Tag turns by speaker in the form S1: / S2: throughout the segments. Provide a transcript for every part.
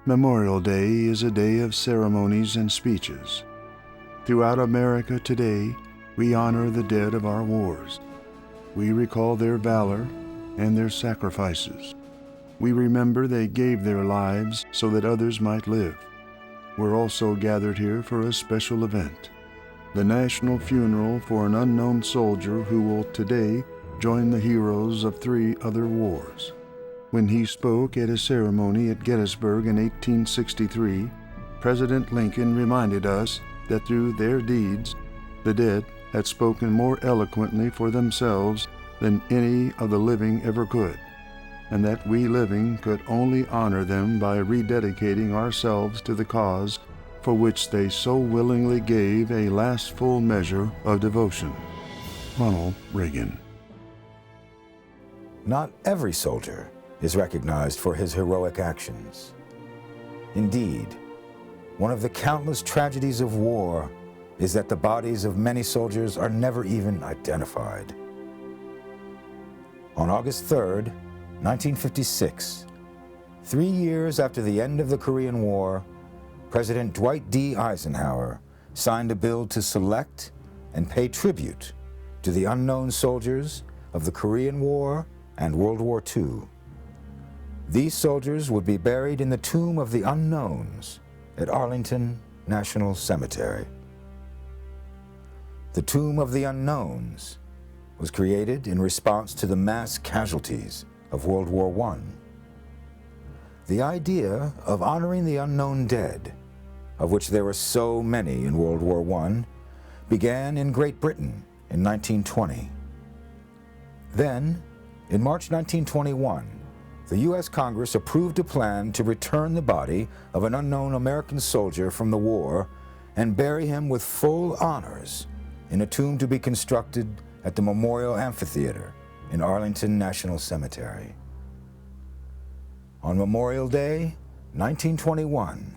S1: Memorial Day is a day of ceremonies and speeches. Throughout America today, we honor the dead of our wars. We recall their valor and their sacrifices. We remember they gave their lives so that others might live. We're also gathered here for a special event, the national funeral for an unknown soldier who will today join the heroes of 3 other wars. When he spoke at a ceremony at Gettysburg in 1863, President Lincoln reminded us that through their deeds, the dead had spoken more eloquently for themselves than any of the living ever could, and that we living could only honor them by rededicating ourselves to the cause for which they so willingly gave a last full measure of devotion. Ronald Reagan.
S2: Not every soldier is recognized for his heroic actions. Indeed, one of the countless tragedies of war is that the bodies of many soldiers are never even identified. On August 3rd, 1956, 3 years after the end of the Korean War, President Dwight D. Eisenhower signed a bill to select and pay tribute to the unknown soldiers of the Korean War and World War II. These soldiers would be buried in the Tomb of the Unknowns at Arlington National Cemetery. The Tomb of the Unknowns was created in response to the mass casualties of World War I. The idea of honoring the unknown dead, of which there were so many in World War I, began in Great Britain in 1920. Then, in March 1921, the U.S. Congress approved a plan to return the body of an unknown American soldier from the war and bury him with full honors in a tomb to be constructed at the Memorial Amphitheater in Arlington National Cemetery. On Memorial Day, 1921,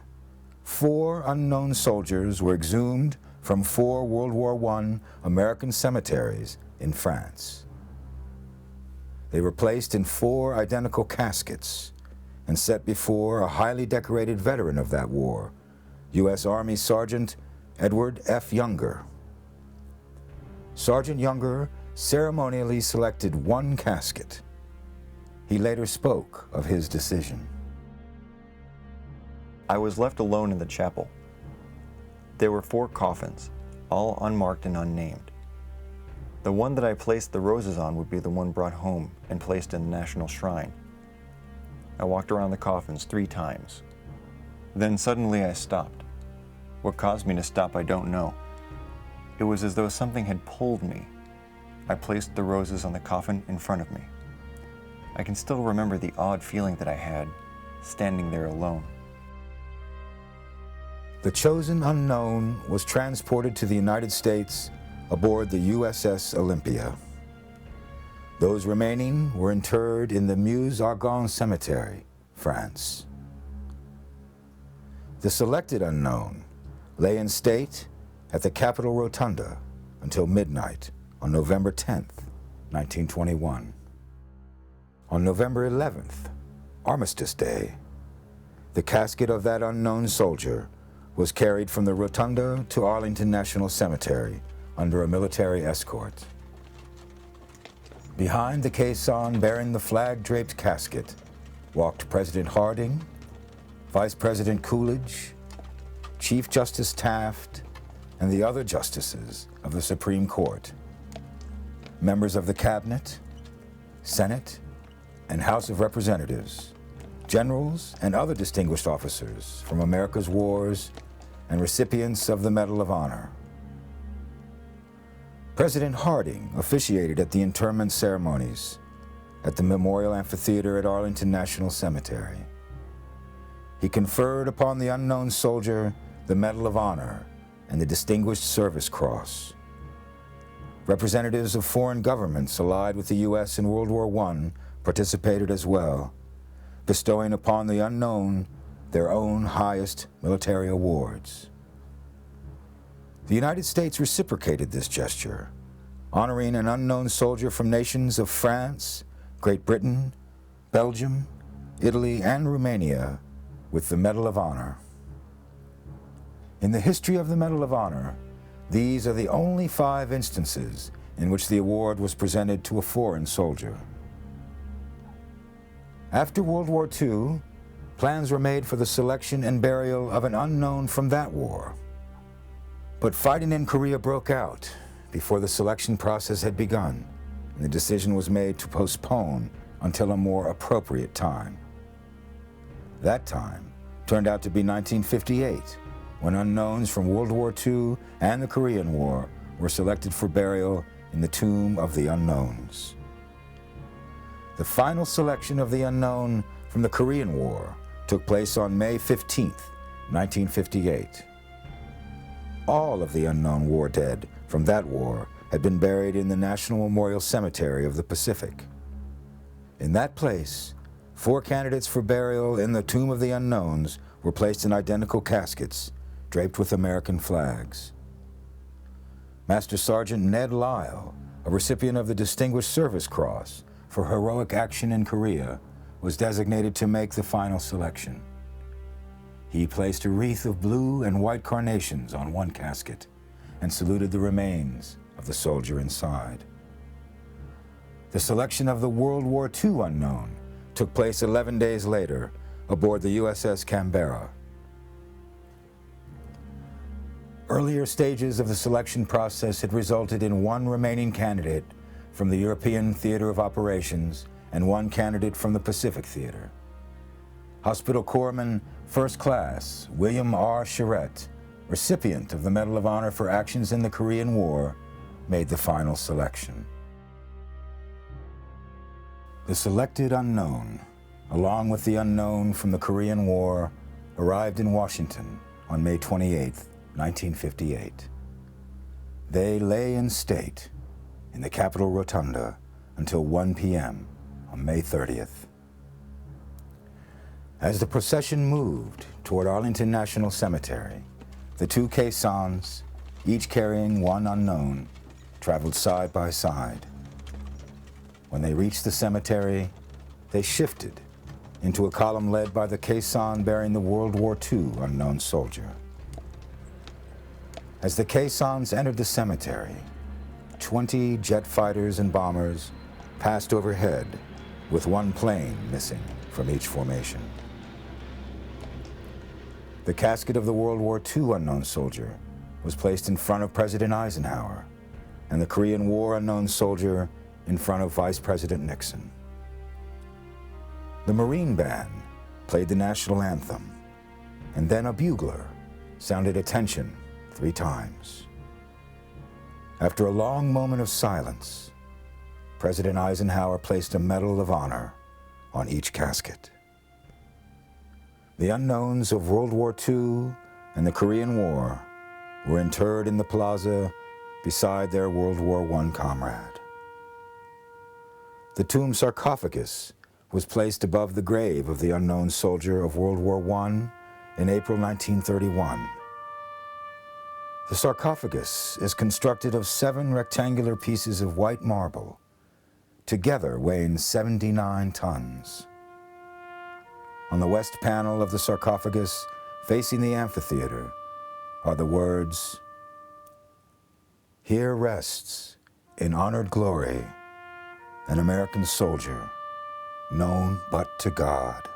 S2: 4 unknown soldiers were exhumed from 4 World War I American cemeteries in France. They were placed in 4 identical caskets and set before a highly decorated veteran of that war, U.S. Army Sergeant Edward F. Younger. Sergeant Younger ceremonially selected 1 casket. He later spoke of his decision.
S3: I was left alone in the chapel. There were 4 coffins, all unmarked and unnamed. The one that I placed the roses on would be the one brought home and placed in the National Shrine. I walked around the coffins 3 times. Then suddenly I stopped. What caused me to stop, I don't know. It was as though something had pulled me. I placed the roses on the coffin in front of me. I can still remember the odd feeling that I had, standing there alone.
S2: The chosen unknown was transported to the United States aboard the USS Olympia. Those remaining were interred in the Meuse-Argonne Cemetery, France. The selected unknown lay in state at the Capitol Rotunda until midnight on November 10th, 1921. On November 11th, Armistice Day, the casket of that unknown soldier was carried from the Rotunda to Arlington National Cemetery under a military escort. Behind the caisson bearing the flag-draped casket walked President Harding, Vice President Coolidge, Chief Justice Taft, and the other justices of the Supreme Court, members of the Cabinet, Senate, and House of Representatives, generals and other distinguished officers from America's wars, and recipients of the Medal of Honor. President Harding officiated at the interment ceremonies at the Memorial Amphitheater at Arlington National Cemetery. He conferred upon the unknown soldier the Medal of Honor and the Distinguished Service Cross. Representatives of foreign governments allied with the U.S. in World War I participated as well, bestowing upon the unknown their own highest military awards. The United States reciprocated this gesture, honoring an unknown soldier from nations of France, Great Britain, Belgium, Italy, and Romania with the Medal of Honor. In the history of the Medal of Honor, these are the only 5 instances in which the award was presented to a foreign soldier. After World War II, plans were made for the selection and burial of an unknown from that war. But fighting in Korea broke out before the selection process had begun, and the decision was made to postpone until a more appropriate time. That time turned out to be 1958, when unknowns from World War II and the Korean War were selected for burial in the Tomb of the Unknowns. The final selection of the unknown from the Korean War took place on May 15, 1958. All of the unknown war dead from that war had been buried in the National Memorial Cemetery of the Pacific. In that place, 4 candidates for burial in the Tomb of the Unknowns were placed in identical caskets, draped with American flags. Master Sergeant Ned Lyle, a recipient of the Distinguished Service Cross for heroic action in Korea, was designated to make the final selection. He placed a wreath of blue and white carnations on one casket and saluted the remains of the soldier inside. The selection of the World War II unknown took place 11 days later aboard the USS Canberra. Earlier stages of the selection process had resulted in 1 remaining candidate from the European Theater of Operations and 1 candidate from the Pacific Theater. Hospital Corpsman First Class William R. Charette, recipient of the Medal of Honor for actions in the Korean War, made the final selection. The selected unknown, along with the unknown from the Korean War, arrived in Washington on May 28, 1958. They lay in state in the Capitol Rotunda until 1 p.m. on May 30th. As the procession moved toward Arlington National Cemetery, the 2 caissons, each carrying 1 unknown, traveled side by side. When they reached the cemetery, they shifted into a column led by the caisson bearing the World War II unknown soldier. As the caissons entered the cemetery, 20 jet fighters and bombers passed overhead, with 1 plane missing from each formation. The casket of the World War II unknown soldier was placed in front of President Eisenhower, and the Korean War unknown soldier in front of Vice President Nixon. The Marine Band played the national anthem, and then a bugler sounded attention 3 times. After a long moment of silence, President Eisenhower placed a Medal of Honor on each casket. The unknowns of World War II and the Korean War were interred in the plaza beside their World War I comrade. The Tomb Sarcophagus was placed above the grave of the unknown soldier of World War I in April 1931. The sarcophagus is constructed of 7 rectangular pieces of white marble, together weighing 79 tons. On the west panel of the sarcophagus, facing the amphitheater, are the words, "Here rests, in honored glory, an American soldier, known but to God."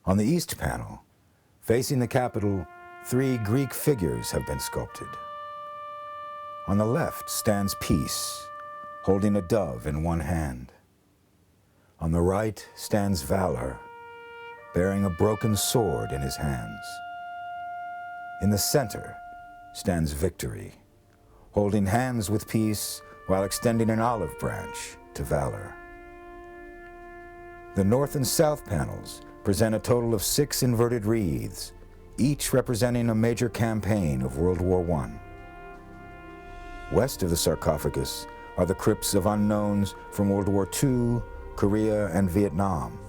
S2: On the east panel, facing the Capitol, 3 Greek figures have been sculpted. On the left stands Peace, holding a dove in one hand. On the right stands Valor, bearing a broken sword in his hands. In the center stands Victory, holding hands with Peace while extending an olive branch to Valor. The north and south panels present a total of 6 inverted wreaths, each representing a major campaign of World War I. West of the sarcophagus are the crypts of unknowns from World War II, Korea, and Vietnam.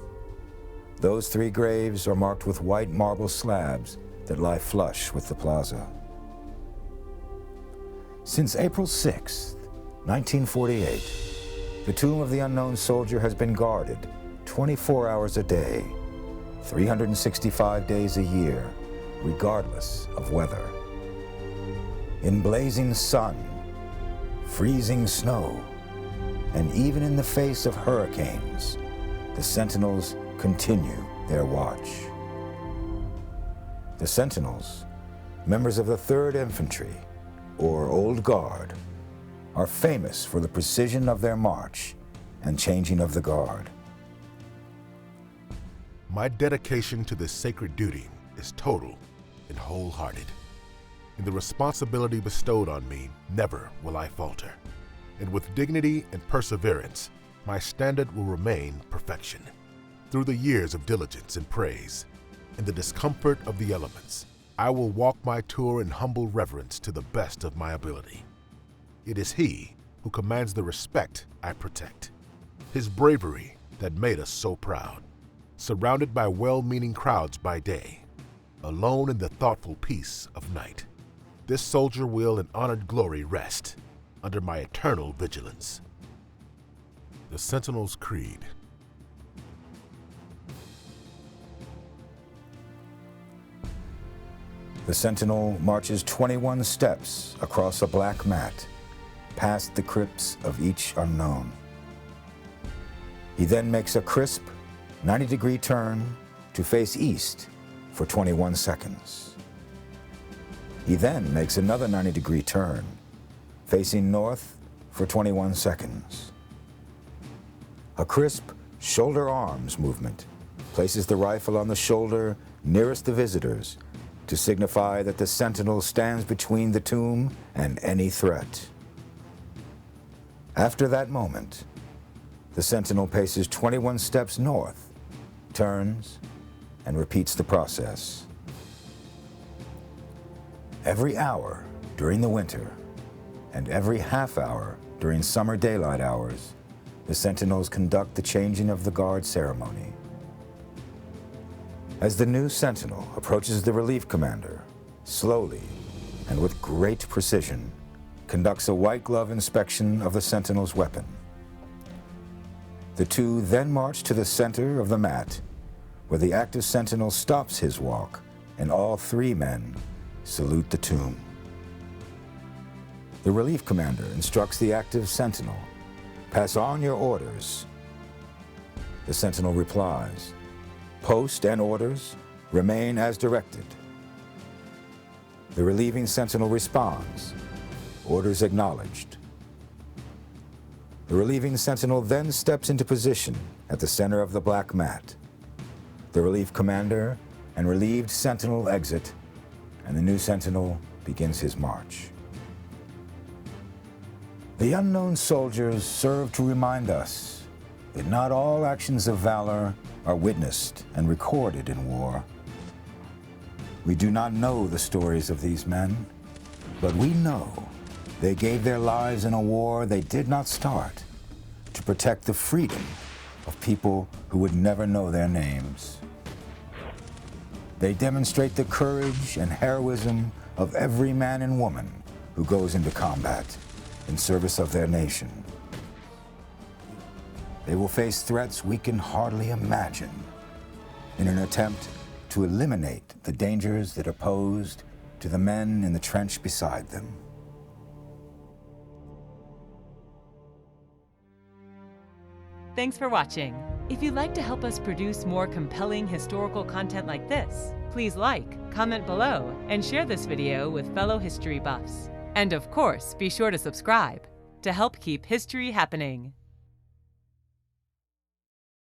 S2: Those 3 graves are marked with white marble slabs that lie flush with the plaza. Since April 6, 1948, the Tomb of the Unknown Soldier has been guarded 24 hours a day 365 days a year, regardless of weather. In blazing sun, freezing snow, and even in the face of hurricanes, the Sentinels continue their watch. The Sentinels, members of the 3rd Infantry, or Old Guard, are famous for the precision of their march and changing of the guard.
S4: My dedication to this sacred duty is total and wholehearted. In the responsibility bestowed on me, never will I falter. And with dignity and perseverance, my standard will remain perfection. Through the years of diligence and praise, and the discomfort of the elements, I will walk my tour in humble reverence to the best of my ability. It is he who commands the respect I protect. His bravery that made us so proud, surrounded by well-meaning crowds by day, alone in the thoughtful peace of night. This soldier will in honored glory rest under my eternal vigilance. The Sentinel's Creed.
S2: The Sentinel marches 21 steps across a black mat, past the crypts of each unknown. He then makes a crisp 90-degree turn to face east for 21 seconds. He then makes another 90-degree turn, facing north for 21 seconds. A crisp shoulder arms movement places the rifle on the shoulder nearest the visitors to signify that the Sentinel stands between the tomb and any threat. After that moment, the Sentinel paces 21 steps north, turns, and repeats the process. Every hour during the winter, and every half hour during summer daylight hours, the Sentinels conduct the changing of the guard ceremony. As the new Sentinel approaches the relief commander, slowly and with great precision, conducts a white glove inspection of the Sentinel's weapon. The two then march to the center of the mat, where the active Sentinel stops his walk, and all 3 men salute the tomb. The relief commander instructs the active Sentinel, "Pass on your orders." The Sentinel replies, "Post and orders remain as directed." The relieving Sentinel responds, "Orders acknowledged." The relieving Sentinel then steps into position at the center of the black mat. The relief commander and relieved Sentinel exit, and the new Sentinel begins his march. The unknown soldiers serve to remind us that not all actions of valor are witnessed and recorded in war. We do not know the stories of these men, but we know they gave their lives in a war they did not start to protect the freedom of people who would never know their names. They demonstrate the courage and heroism of every man and woman who goes into combat in service of their nation. They will face threats we can hardly imagine in an attempt to eliminate the dangers that are posed to the men in the trench beside them.
S5: Thanks for watching. If you'd like to help us produce more compelling historical content like this, please like, comment below, and share this video with fellow history buffs. And of course, be sure to subscribe to help keep history happening.